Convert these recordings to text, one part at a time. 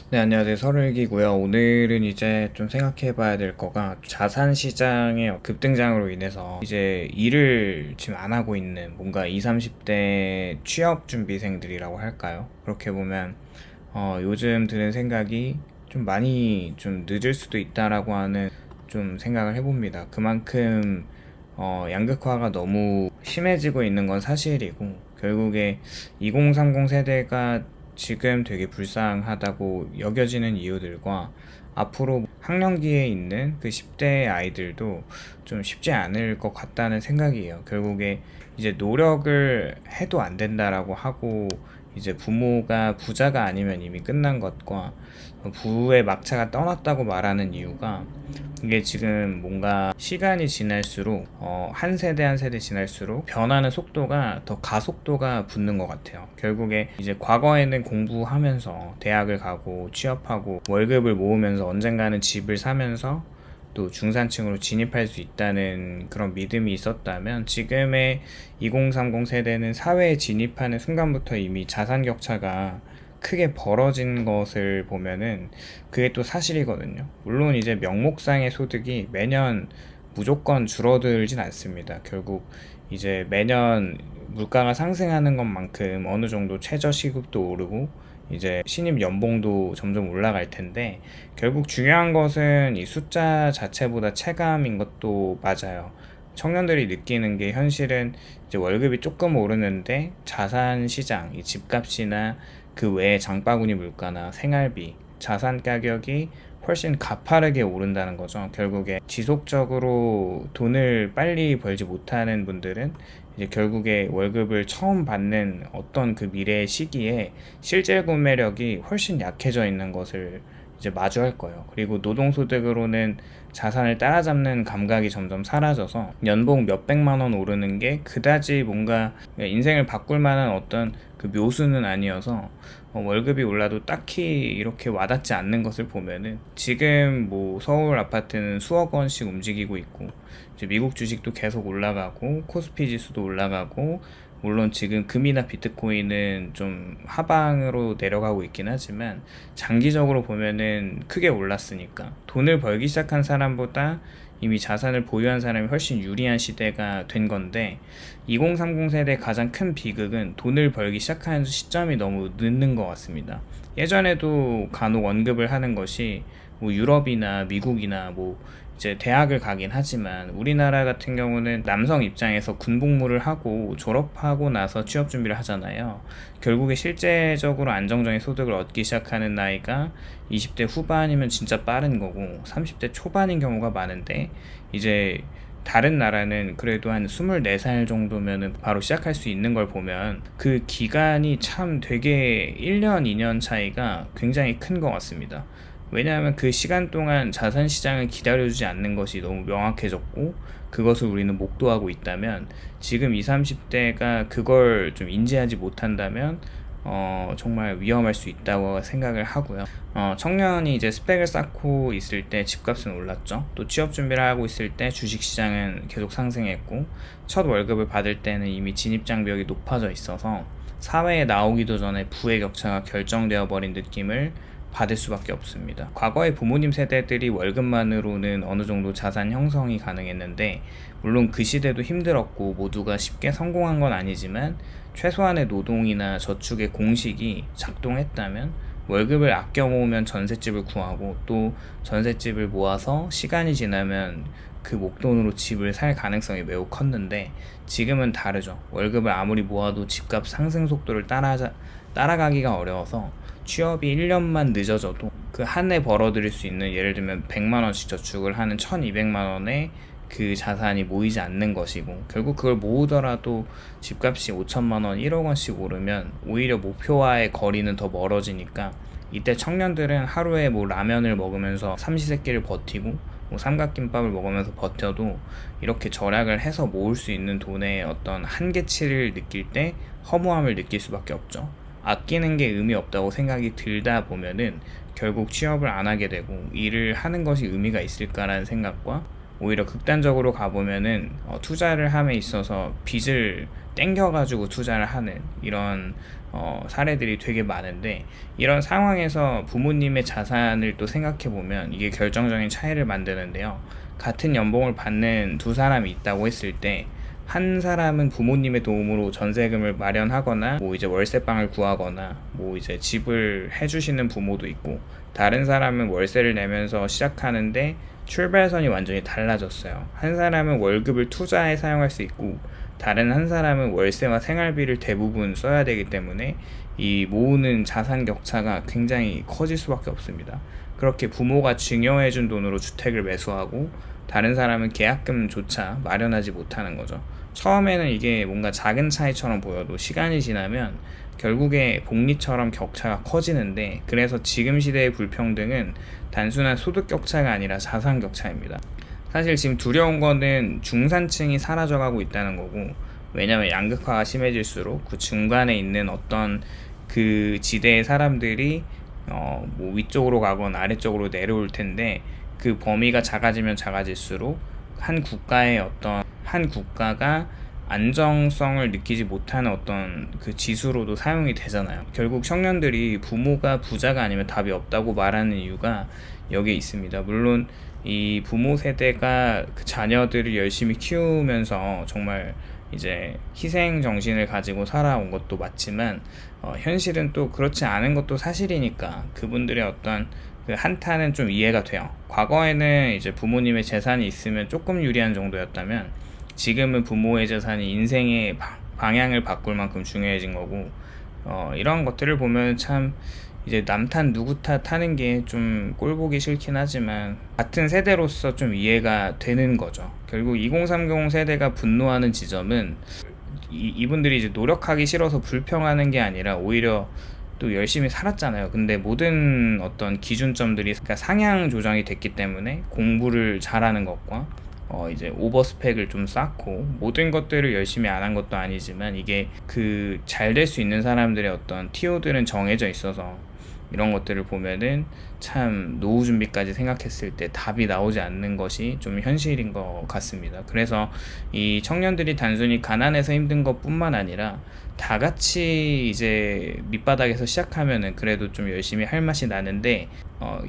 네, 안녕하세요. 설일기고요. 오늘은 이제 좀 생각해 봐야 될 거가 자산 시장의 급등장으로 인해서 이제 일을 지금 안 하고 있는 뭔가 20, 30대 취업 준비생들이라고 할까요? 그렇게 보면 요즘 드는 생각이 좀 많이 좀 늦을 수도 있다라고 하는 좀 생각을 해봅니다. 그만큼 양극화가 너무 심해지고 있는 건 사실이고, 결국에 2030 세대가 지금 되게 불쌍하다고 여겨지는 이유들과 앞으로 학령기에 있는 그 10대 아이들도 좀 쉽지 않을 것 같다는 생각이에요. 결국에 이제 노력을 해도 안 된다라고 하고, 이제 부모가 부자가 아니면 이미 끝난 것과 부의 막차가 떠났다고 말하는 이유가, 이게 지금 뭔가 시간이 지날수록 한 세대 한 세대 지날수록 변하는 속도가 더 가속도가 붙는 것 같아요. 결국에 이제 과거에는 공부하면서 대학을 가고 취업하고 월급을 모으면서 언젠가는 집을 사면서 또 중산층으로 진입할 수 있다는 그런 믿음이 있었다면, 지금의 2030 세대는 사회에 진입하는 순간부터 이미 자산 격차가 크게 벌어진 것을 보면은 그게 또 사실이거든요. 물론 이제 명목상의 소득이 매년 무조건 줄어들진 않습니다. 결국 이제 매년 물가가 상승하는 것만큼 어느 정도 최저 시급도 오르고 이제 신입 연봉도 점점 올라갈 텐데, 결국 중요한 것은 이 숫자 자체보다 체감인 것도 맞아요. 청년들이 느끼는 게 현실은 이제 월급이 조금 오르는데 자산 시장, 이 집값이나 그 외에 장바구니 물가나 생활비, 자산 가격이 훨씬 가파르게 오른다는 거죠. 결국에 지속적으로 돈을 빨리 벌지 못하는 분들은 이제 결국에 월급을 처음 받는 어떤 그 미래의 시기에 실제 구매력이 훨씬 약해져 있는 것을 이제 마주할 거예요. 그리고 노동소득으로는 자산을 따라잡는 감각이 점점 사라져서 연봉 몇백만 원 오르는 게 그다지 뭔가 인생을 바꿀 만한 어떤 그 묘수는 아니어서, 월급이 올라도 딱히 이렇게 와닿지 않는 것을 보면은 지금 뭐 서울 아파트는 수억 원씩 움직이고 있고, 이제 미국 주식도 계속 올라가고 코스피 지수도 올라가고, 물론 지금 금이나 비트코인은 좀 하방으로 내려가고 있긴 하지만 장기적으로 보면은 크게 올랐으니까 돈을 벌기 시작한 사람보다 이미 자산을 보유한 사람이 훨씬 유리한 시대가 된 건데, 2030 세대 가장 큰 비극은 돈을 벌기 시작하는 시점이 너무 늦는 것 같습니다. 예전에도 간혹 언급을 하는 것이 뭐 유럽이나 미국이나 뭐 이제 대학을 가긴 하지만, 우리나라 같은 경우는 남성 입장에서 군복무를 하고 졸업하고 나서 취업 준비를 하잖아요. 결국에 실제적으로 안정적인 소득을 얻기 시작하는 나이가 20대 후반이면 진짜 빠른 거고 30대 초반인 경우가 많은데, 이제 다른 나라는 그래도 한 24살 정도면은 바로 시작할 수 있는 걸 보면 그 기간이 참 되게 1년, 2년 차이가 굉장히 큰 것 같습니다. 왜냐하면 그 시간 동안 자산 시장을 기다려주지 않는 것이 너무 명확해졌고, 그것을 우리는 목도하고 있다면, 지금 20, 30대가 그걸 좀 인지하지 못한다면 정말 위험할 수 있다고 생각을 하고요. 청년이 이제 스펙을 쌓고 있을 때 집값은 올랐죠. 또 취업 준비를 하고 있을 때 주식시장은 계속 상승했고, 첫 월급을 받을 때는 이미 진입장벽이 높아져 있어서 사회에 나오기도 전에 부의 격차가 결정되어 버린 느낌을 받을 수밖에 없습니다. 과거의 부모님 세대들이 월급만으로는 어느 정도 자산 형성이 가능했는데, 물론 그 시대도 힘들었고 모두가 쉽게 성공한 건 아니지만 최소한의 노동이나 저축의 공식이 작동했다면 월급을 아껴 모으면 전셋집을 구하고, 또 전셋집을 모아서 시간이 지나면 그 목돈으로 집을 살 가능성이 매우 컸는데, 지금은 다르죠. 월급을 아무리 모아도 집값 상승 속도를 따라가기가 어려워서 취업이 1년만 늦어져도 그 한 해 벌어들일 수 있는, 예를 들면 100만원씩 저축을 하는 1200만원의 그 자산이 모이지 않는 것이고, 결국 그걸 모으더라도 집값이 5천만원, 1억원씩 오르면 오히려 목표와의 거리는 더 멀어지니까, 이때 청년들은 하루에 뭐 라면을 먹으면서 삼시세끼를 버티고 뭐 삼각김밥을 먹으면서 버텨도 이렇게 절약을 해서 모을 수 있는 돈의 어떤 한계치를 느낄 때 허무함을 느낄 수밖에 없죠. 아끼는 게 의미 없다고 생각이 들다 보면은 결국 취업을 안 하게 되고, 일을 하는 것이 의미가 있을까라는 생각과 오히려 극단적으로 가보면은 투자를 함에 있어서 빚을 땡겨가지고 투자를 하는 이런 사례들이 되게 많은데, 이런 상황에서 부모님의 자산을 또 생각해보면 이게 결정적인 차이를 만드는데요. 같은 연봉을 받는 두 사람이 있다고 했을 때, 한 사람은 부모님의 도움으로 전세금을 마련하거나 뭐 이제 월세방을 구하거나 뭐 이제 집을 해주시는 부모도 있고, 다른 사람은 월세를 내면서 시작하는데 출발선이 완전히 달라졌어요. 한 사람은 월급을 투자에 사용할 수 있고, 다른 한 사람은 월세와 생활비를 대부분 써야 되기 때문에 이 모으는 자산 격차가 굉장히 커질 수밖에 없습니다. 그렇게 부모가 증여해준 돈으로 주택을 매수하고 다른 사람은 계약금조차 마련하지 못하는 거죠. 처음에는 이게 뭔가 작은 차이처럼 보여도 시간이 지나면 결국에 복리처럼 격차가 커지는데, 그래서 지금 시대의 불평등은 단순한 소득 격차가 아니라 자산 격차입니다. 사실 지금 두려운 거는 중산층이 사라져가고 있다는 거고, 왜냐면 양극화가 심해질수록 그 중간에 있는 어떤 그 지대의 사람들이 뭐 위쪽으로 가거나 아래쪽으로 내려올 텐데, 그 범위가 작아지면 작아질수록 한 국가가 안정성을 느끼지 못하는 어떤 그 지수로도 사용이 되잖아요. 결국 청년들이 부모가 부자가 아니면 답이 없다고 말하는 이유가 여기에 있습니다. 물론 이 부모 세대가 그 자녀들을 열심히 키우면서 정말 이제 희생 정신을 가지고 살아온 것도 맞지만, 현실은 또 그렇지 않은 것도 사실이니까 그분들의 어떤 그 한탄은 좀 이해가 돼요. 과거에는 이제 부모님의 재산이 있으면 조금 유리한 정도였다면, 지금은 부모의 재산이 인생의 방향을 바꿀 만큼 중요해진 거고, 이런 것들을 보면 참 이제 남 탓 누구 탓 하는 게 좀 꼴보기 싫긴 하지만 같은 세대로서 좀 이해가 되는 거죠. 결국 2030 세대가 분노하는 지점은 이분들이 이제 노력하기 싫어서 불평하는 게 아니라 오히려 또 열심히 살았잖아요. 근데 모든 어떤 기준점들이 그러니까 상향 조정이 됐기 때문에 공부를 잘하는 것과 이제 오버스펙을 좀 쌓고 모든 것들을 열심히 안 한 것도 아니지만, 이게 그 잘 될 수 있는 사람들의 어떤 티오들은 정해져 있어서 이런 것들을 보면은 참 노후 준비까지 생각했을 때 답이 나오지 않는 것이 좀 현실인 것 같습니다. 그래서 이 청년들이 단순히 가난해서 힘든 것뿐만 아니라 다 같이 이제 밑바닥에서 시작하면은 그래도 좀 열심히 할 맛이 나는데,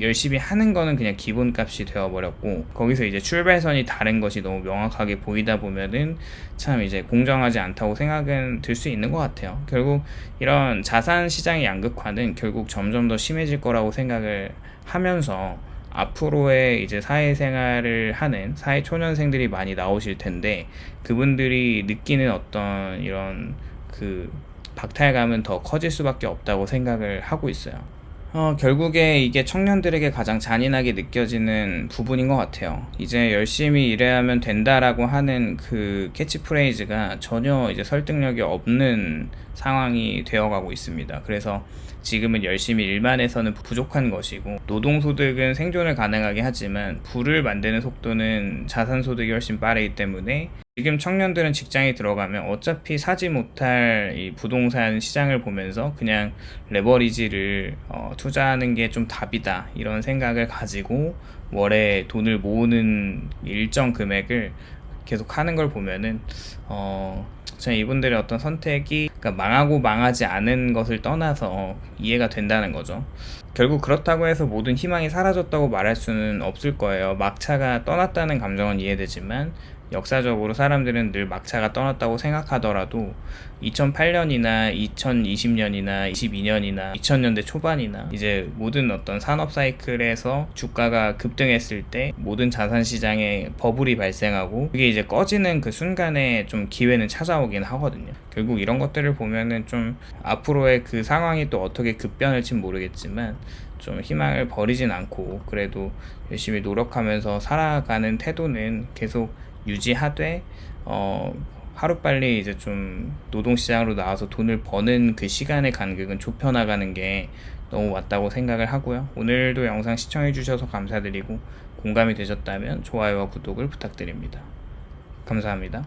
열심히 하는 거는 그냥 기본값이 되어버렸고, 거기서 이제 출발선이 다른 것이 너무 명확하게 보이다 보면은 참 이제 공정하지 않다고 생각은 들 수 있는 것 같아요. 결국 이런 자산 시장의 양극화는 결국 점점 더 심해질 거라고 생각을 하면서, 앞으로의 이제 사회생활을 하는 사회초년생들이 많이 나오실 텐데, 그분들이 느끼는 어떤 이런 그 박탈감은 더 커질 수밖에 없다고 생각을 하고 있어요. 결국에 이게 청년들에게 가장 잔인하게 느껴지는 부분인 것 같아요. 이제 열심히 일해야 하면 된다라고 하는 그 캐치프레이즈가 전혀 이제 설득력이 없는 상황이 되어가고 있습니다. 그래서 지금은 열심히 일만 해서는 부족한 것이고, 노동소득은 생존을 가능하게 하지만 부를 만드는 속도는 자산소득이 훨씬 빠르기 때문에 지금 청년들은 직장에 들어가면 어차피 사지 못할 이 부동산 시장을 보면서 그냥 레버리지를 투자하는 게 좀 답이다, 이런 생각을 가지고 월에 돈을 모으는 일정 금액을 계속 하는 걸 보면은 저는 이분들의 어떤 선택이 그러니까 망하고 망하지 않은 것을 떠나서 이해가 된다는 거죠. 결국 그렇다고 해서 모든 희망이 사라졌다고 말할 수는 없을 거예요. 막차가 떠났다는 감정은 이해되지만, 역사적으로 사람들은 늘 막차가 떠났다고 생각하더라도 2008년이나 2020년이나 22년이나 2000년대 초반이나 이제 모든 어떤 산업 사이클에서 주가가 급등했을 때 모든 자산 시장에 버블이 발생하고, 그게 이제 꺼지는 그 순간에 좀 기회는 찾아오긴 하거든요. 결국 이런 것들을 보면은 좀 앞으로의 그 상황이 또 어떻게 급변할진 모르겠지만 좀 희망을 버리진 않고 그래도 열심히 노력하면서 살아가는 태도는 계속 유지하되, 하루빨리 이제 좀 노동시장으로 나와서 돈을 버는 그 시간의 간격은 좁혀나가는 게 너무 맞다고 생각을 하고요. 오늘도 영상 시청해주셔서 감사드리고, 공감이 되셨다면 좋아요와 구독을 부탁드립니다. 감사합니다.